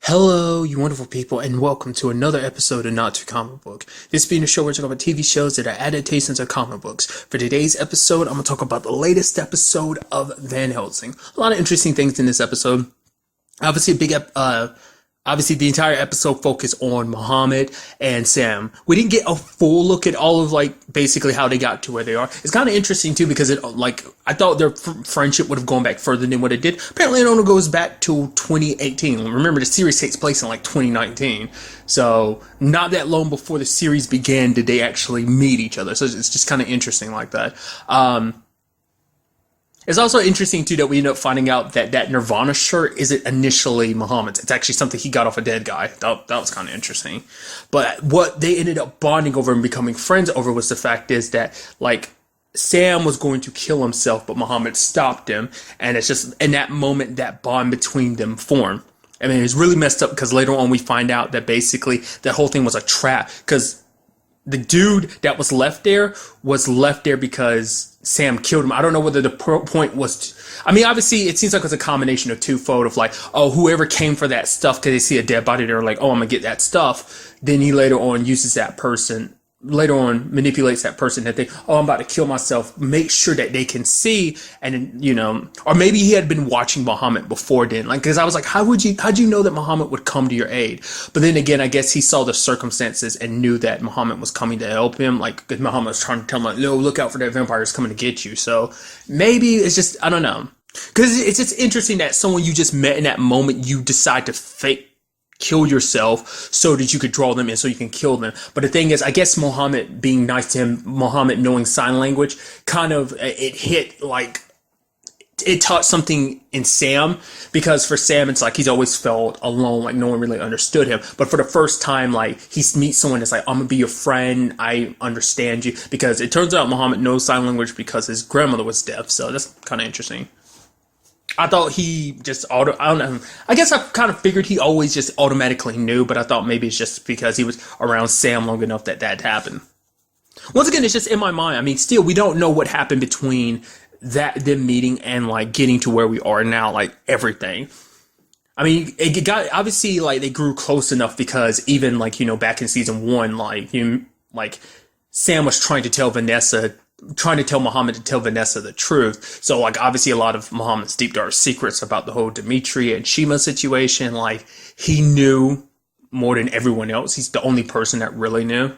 Hello, you wonderful people, and welcome to another episode of Not Too Comic Book. This being a show where we talk about TV shows that are adaptations of comic books. For today's episode, I'm going to talk about the latest episode of Van Helsing. A lot of interesting things in this episode. Obviously, obviously the entire episode focused on Muhammad and Sam. We didn't get a full look at all of basically how they got to where they are. It's kind of interesting too because I thought their friendship would have gone back further than what it did. Apparently it only goes back to 2018. Remember, the series takes place in 2019. So not that long before the series began did they actually meet each other. So it's just kind of interesting like that. It's also interesting, too, that we end up finding out that Nirvana shirt isn't initially Muhammad's. It's actually something he got off a dead guy. That was kind of interesting. But what they ended up bonding over and becoming friends over was the fact is that, Sam was going to kill himself, but Muhammad stopped him. And it's just, in that moment, that bond between them formed. I mean, it's really messed up because later on we find out that basically that whole thing was a trap. Because the dude that was left there because Sam killed him. I don't know whether the point was I mean, obviously it seems like it's a combination of twofold of whoever came for that stuff because they see a dead body, they're like, oh, I'm gonna get that stuff. Then he later on manipulates that person that they, oh, I'm about to kill myself, make sure that they can see. And then, or maybe he had been watching Muhammad before then, because I was like, how'd you know that Muhammad would come to your aid? But then again, I guess he saw the circumstances and knew that Muhammad was coming to help him, because Muhammad was trying to tell him, no, look out for that vampire, is coming to get you. So maybe it's just, I don't know, because it's just interesting that someone you just met in that moment, you decide to kill yourself so that you could draw them in so you can kill them. But the thing is, I guess Muhammad being nice to him, Muhammad knowing sign language, kind of, it hit, it taught something in Sam, because for Sam, it's he's always felt alone, no one really understood him. But for the first time, he meets someone that's I'm gonna be your friend, I understand you, because it turns out Muhammad knows sign language because his grandmother was deaf, so that's kind of interesting. I thought he just I don't know. I guess I kind of figured he always just automatically knew, but I thought maybe it's just because he was around Sam long enough that happened. Once again, it's just in my mind. I mean, still, we don't know what happened between them meeting and getting to where we are now, everything. I mean, it got obviously they grew close enough because even back in season one, Sam was trying to tell Muhammad to tell Vanessa the truth. So obviously a lot of Muhammad's deep dark secrets about the whole Dimitri and Shima situation, he knew more than everyone else. He's the only person that really knew.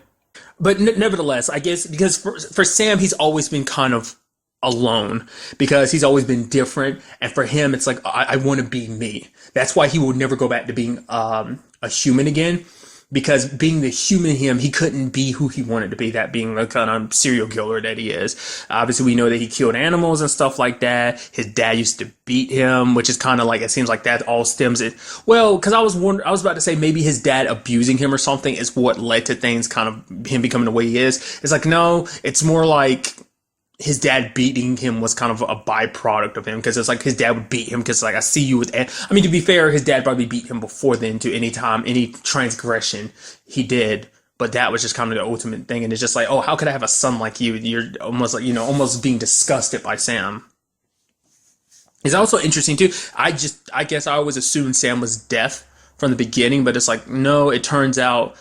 But nevertheless, I guess because for Sam, he's always been kind of alone because he's always been different. And for him, it's I want to be me. That's why he will never go back to being a human again. Because being the human him, he couldn't be who he wanted to be, that being the kind of serial killer that he is. Obviously, we know that he killed animals and stuff like that. His dad used to beat him, which is kind of it seems like that all stems it. Well, because I was about to say maybe his dad abusing him or something is what led to things kind of him becoming the way he is. It's no, it's more his dad beating him was kind of a byproduct of him, because it's his dad would beat him because I see you with, I mean, to be fair, his dad probably beat him before then to any transgression he did, but that was just kind of the ultimate thing. And it's just oh, how could I have a son like you? You're almost almost being disgusted by Sam. It's also interesting too. I guess I always assumed Sam was deaf from the beginning, but it's no, it turns out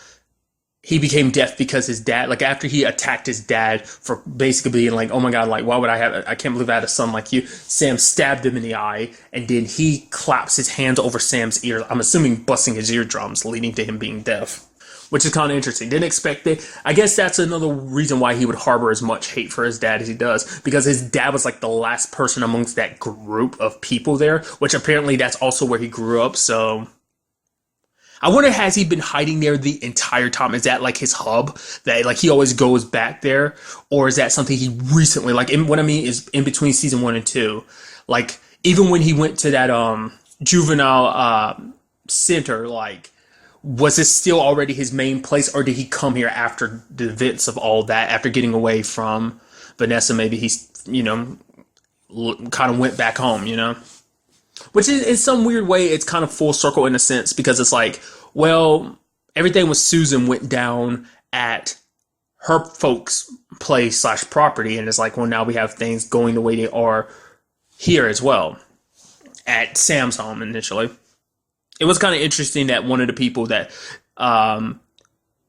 he became deaf because his dad, after he attacked his dad for basically being oh my God, why would I can't believe I had a son like you. Sam stabbed him in the eye, and then he claps his hands over Sam's ears. I'm assuming busting his eardrums, leading to him being deaf, which is kind of interesting. Didn't expect it. I guess that's another reason why he would harbor as much hate for his dad as he does, because his dad was the last person amongst that group of people there, which apparently that's also where he grew up, so I wonder, has he been hiding there the entire time? Is that his hub that he always goes back there, or is that something he recently what I mean is in between season 1 and 2, even when he went to that juvenile center, was this still already his main place, or did he come here after the events of all that, after getting away from Vanessa? Maybe he's kind of went back home, Which is, in some weird way, it's kind of full circle in a sense, because it's well, everything with Susan went down at her folks' place / property, and it's well, now we have things going the way they are here as well, at Sam's home initially. it was kind of interesting that one of the people that um,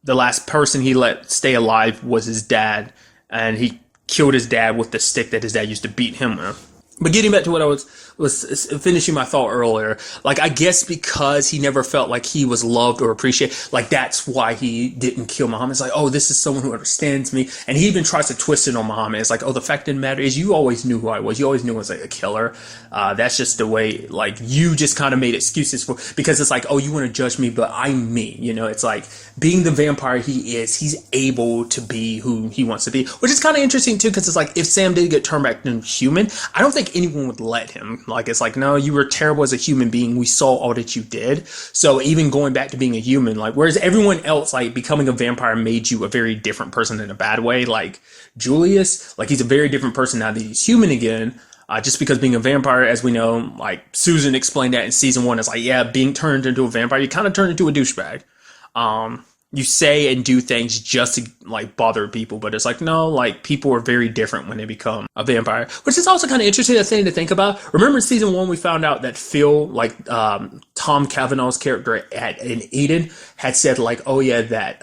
the last person he let stay alive was his dad, and he killed his dad with the stick that his dad used to beat him with. But getting back to what I was finishing my thought earlier, like I guess because he never felt like he was loved or appreciated, like that's why he didn't kill Muhammad. It's like, oh, this is someone who understands me, and he even tries to twist it on Muhammad. It's like, oh, the fact didn't matter is you always knew who I was. You always knew I was like a killer. That's just the way. Like you just kind of made excuses for because it's like, oh, you want to judge me, but I'm me. You know, it's like being the vampire he is. He's able to be who he wants to be, which is kind of interesting too, because it's like if Sam did get turned back to human, I don't think anyone would let him. Like it's like, no, you were terrible as a human being. We saw all that you did. So even going back to being a human, like whereas everyone else, like becoming a vampire made you a very different person in a bad way. Like Julius, like he's a very different person now that he's human again. Just because being a vampire, as we know, like Susan explained that in season 1, is like, yeah, being turned into a vampire, you kind of turn into a douchebag. You say and do things just to like bother people, but it's like, no, like people are very different when they become a vampire, which is also kind of interesting, a thing to think about. Remember in season 1, we found out that Phil, like Tom Cavanaugh's character in Eden, had said like, oh yeah, that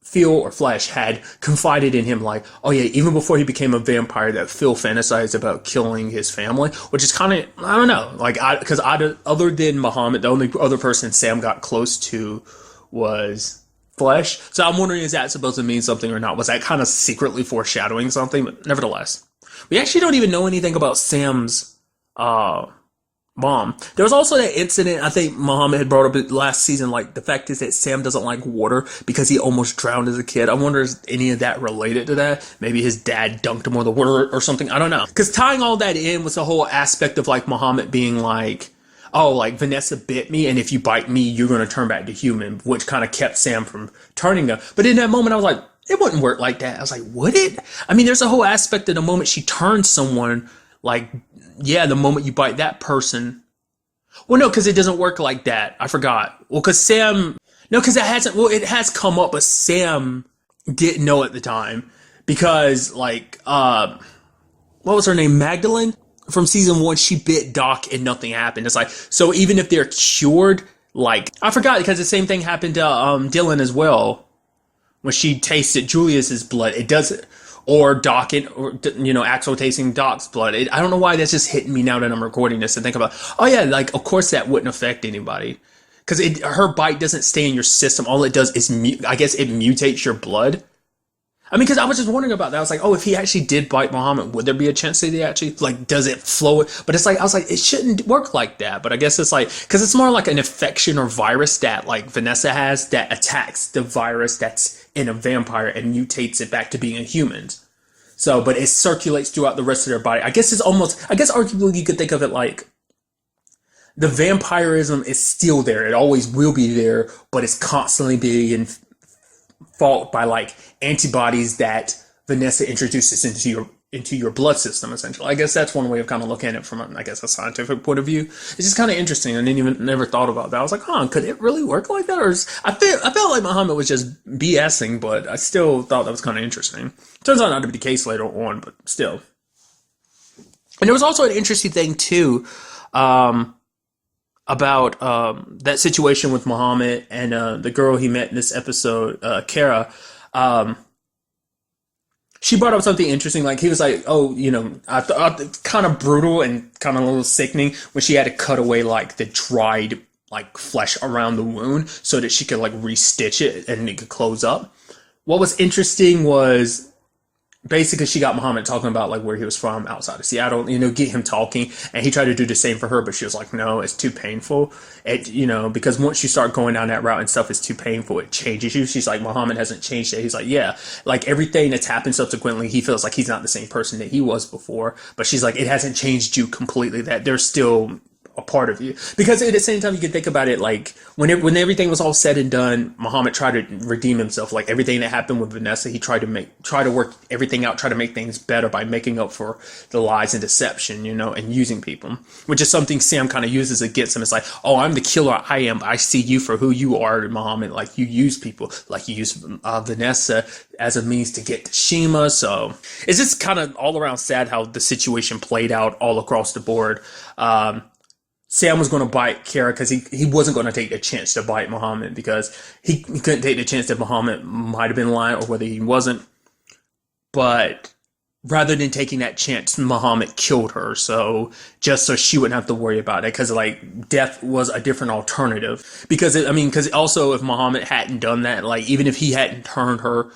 Phil or Flesh had confided in him like, oh yeah, even before he became a vampire, that Phil fantasized about killing his family, which is kind of, I don't know, like because other than Muhammad, the only other person Sam got close to was Flesh. So I'm wondering, is that supposed to mean something or not? Was that kind of secretly foreshadowing something? But nevertheless, we actually don't even know anything about Sam's mom. There was also that incident, I think Muhammad had brought up last season, like the fact is that Sam doesn't like water because he almost drowned as a kid. I wonder is any of that related to that? Maybe his dad dunked him with the water or something. I don't know. Because tying all that in was the whole aspect of like Muhammad being like, oh, like Vanessa bit me, and if you bite me, you're going to turn back to human, which kind of kept Sam from turning her. But in that moment, I was like, it wouldn't work like that. I was like, would it? I mean, there's a whole aspect of the moment she turns someone, like, yeah, the moment you bite that person. Well, no, because it doesn't work like that. I forgot. Well, because Sam, no, because it has come up, but Sam didn't know at the time. Because, like, what was her name? Magdalene? From season 1, she bit Doc and nothing happened. It's like, so even if they're cured, like, I forgot because the same thing happened to Dylan as well. When she tasted Julius's blood, it doesn't, or Doc, or, you know, Axel tasting Doc's blood. I don't know why that's just hitting me now that I'm recording this and think about, oh yeah, like, of course that wouldn't affect anybody. Because her bite doesn't stay in your system. All it does is, I guess it mutates your blood. I mean, because I was just wondering about that. I was like, oh, if he actually did bite Muhammad, would there be a chance that he actually, like, does it flow? But it's like, I was like, it shouldn't work like that. But I guess it's like, because it's more like an infection or virus that, like, Vanessa has that attacks the virus that's in a vampire and mutates it back to being a human. So, but it circulates throughout the rest of their body. I guess it's almost, I guess arguably you could think of it like, the vampirism is still there. It always will be there, but it's constantly being fought by, like, antibodies that Vanessa introduces into your blood system, essentially. I guess that's one way of kind of looking at it from, I guess, a scientific point of view. It's just kind of interesting. I never thought about that. I was like, could it really work like that? Or I felt like Muhammad was just BSing, but I still thought that was kind of interesting. Turns out not to be the case later on, but still. And there was also an interesting thing too, about that situation with Muhammad and the girl he met in this episode, Kara. She brought up something interesting. Like, he was like, oh, you know, I thought kind of brutal and kind of a little sickening when she had to cut away, like, the dried, like, flesh around the wound so that she could, like, restitch it and it could close up. What was interesting was basically she got Muhammad talking about, like, where he was from outside of Seattle, you know, get him talking, and he tried to do the same for her, but she was like, no, it's too painful. You know, because once you start going down that route and stuff is too painful, it changes you. She's like, Muhammad hasn't changed it. He's like, yeah, like everything that's happened subsequently, he feels like he's not the same person that he was before, but she's like, it hasn't changed you completely, that there's still a part of you. Because at the same time, you can think about it, like, when everything was all said and done, Muhammad tried to redeem himself. Like, everything that happened with Vanessa, he tried to work everything out, try to make things better by making up for the lies and deception, you know, and using people, which is something Sam kind of uses against him. It's like, oh, I'm the killer I am, but I see you for who you are, Muhammad. Like, you use people, like you use Vanessa as a means to get to Shima. So it's just kind of all around sad how the situation played out all across the board. Sam was going to bite Kara because he wasn't going to take the chance to bite Muhammad because he couldn't take the chance that Muhammad might have been lying or whether he wasn't. But rather than taking that chance, Muhammad killed her. So just so she wouldn't have to worry about it, because like death was a different alternative. Because because also if Muhammad hadn't done that, like even if he hadn't turned her,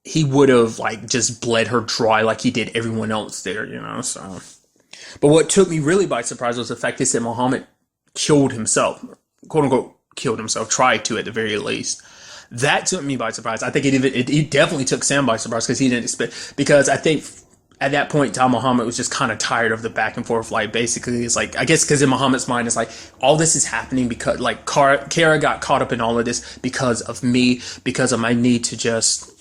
he would have like just bled her dry like he did everyone else there, So, but what took me really by surprise was the fact they said Muhammad killed himself, quote unquote, killed himself, tried to at the very least. That took me by surprise. I think it definitely took Sam by surprise because he didn't expect. Because I think at that point, Tom Muhammad was just kind of tired of the back and forth. Like basically, it's like I guess because in Muhammad's mind, it's like all this is happening because like Kara got caught up in all of this because of me, because of my need to just.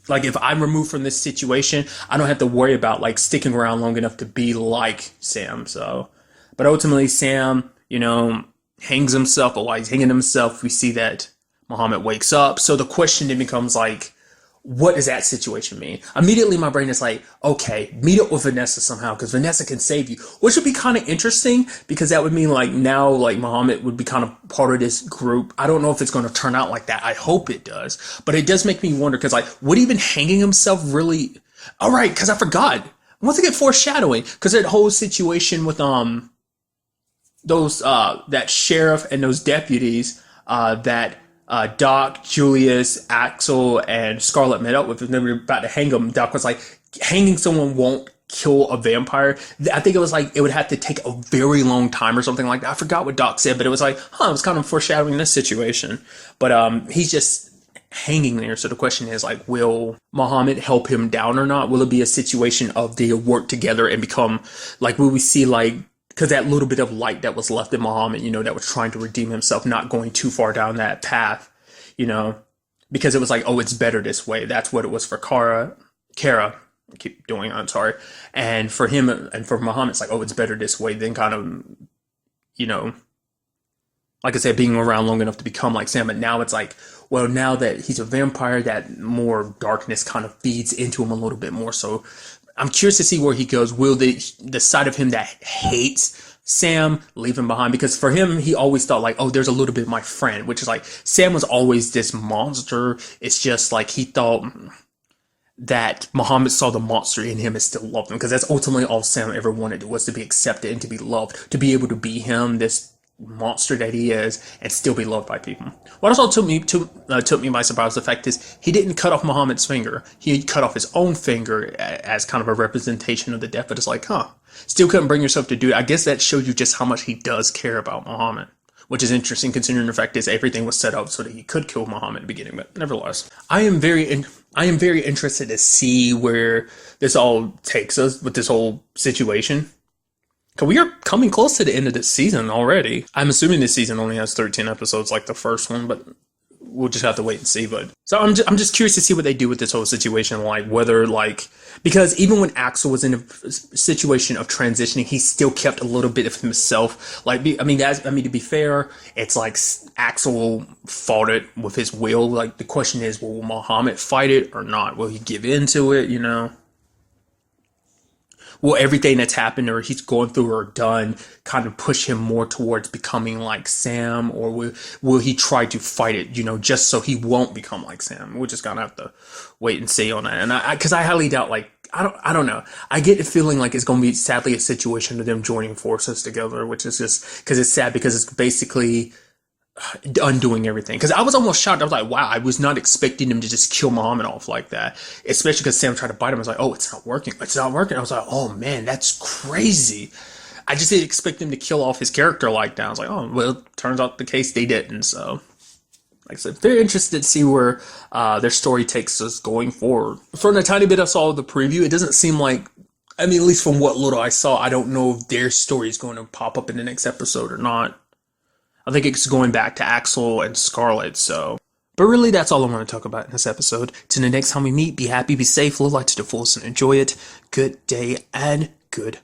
Like if I'm removed from this situation, I don't have to worry about like sticking around long enough to be like Sam. So, but ultimately, Sam, hangs himself. But while he's hanging himself, we see that Muhammad wakes up. So the question then becomes like, what does that situation mean? Immediately my brain is like, okay, meet up with Vanessa somehow because Vanessa can save you, which would be kind of interesting because that would mean like now like Muhammad would be kind of part of this group. I don't know if it's going to turn out like that. I hope it does, but it does make me wonder because like would even hanging himself really? All right, because I forgot. Once again, foreshadowing because that whole situation with those that sheriff and those deputies that Doc, Julius, Axel, and Scarlett met up with, and they were about to hang him. Doc was like, hanging someone won't kill a vampire. I think it was like, it would have to take a very long time or something like that. I forgot what Doc said, but it was like, it was kind of foreshadowing this situation. But he's just hanging there. So the question is like, will Muhammad help him down or not? Will it be a situation of they work together and become, like, will we see like, because that little bit of light that was left in Muhammad, that was trying to redeem himself, not going too far down that path, because it was like, oh, it's better this way. That's what it was for Kara. I keep doing, I'm sorry. And for him and for Muhammad, it's like, oh, it's better this way. Then kind of, like I said, being around long enough to become like Sam. But now it's like, well, now that he's a vampire, that more darkness kind of feeds into him a little bit more. So I'm curious to see where he goes. Will the side of him that hates Sam leave him behind? Because for him, he always thought like, oh, there's a little bit of my friend, which is like Sam was always this monster. It's just like he thought that Muhammad saw the monster in him and still loved him, because that's ultimately all Sam ever wanted, was to be accepted and to be loved, to be able to be him, this monster that he is, and still be loved by people. What also took me by surprise, the fact is he didn't cut off Muhammad's finger. He cut off his own finger as kind of a representation of the death. But it's like, still couldn't bring yourself to do it. I guess that shows you just how much he does care about Muhammad, which is interesting considering the fact is everything was set up so that he could kill Muhammad in the beginning. But nevertheless, I am very interested to see where this all takes us with this whole situation. We are coming close to the end of this season already. I'm assuming this season only has 13 episodes like the first one, but we'll just have to wait and see. But so I'm just curious to see what they do with this whole situation, like whether like, because even when Axel was in a situation of transitioning, he still kept a little bit of himself. Like, to be fair, it's like Axel fought it with his will. Like the question is, will Muhammad fight it or not? Will he give in to it? Will everything that's happened or he's going through or done kind of push him more towards becoming like Sam, or will he try to fight it, just so he won't become like Sam? We're just gonna have to wait and see on that. And because I highly doubt, like, I don't know. I get the feeling like it's going to be sadly a situation of them joining forces together, which is just because it's sad because it's basically undoing everything. Because I was almost shocked. I was like, wow, I was not expecting him to just kill Muhammad off like that, especially because Sam tried to bite him. I was like, oh, it's not working. I was like, oh man, that's crazy. I just didn't expect him to kill off his character like that. I was like, oh, well, turns out the case they didn't. So like I said, very interested to see where their story takes us going forward. From the tiny bit I saw of the preview, it doesn't seem like, at least from what little I saw, I don't know if their story is going to pop up in the next episode or not. I think it's going back to Axel and Scarlett, so. But really, that's all I want to talk about in this episode. Till the next time we meet, be happy, be safe, live life to the fullest, and enjoy it. Good day and good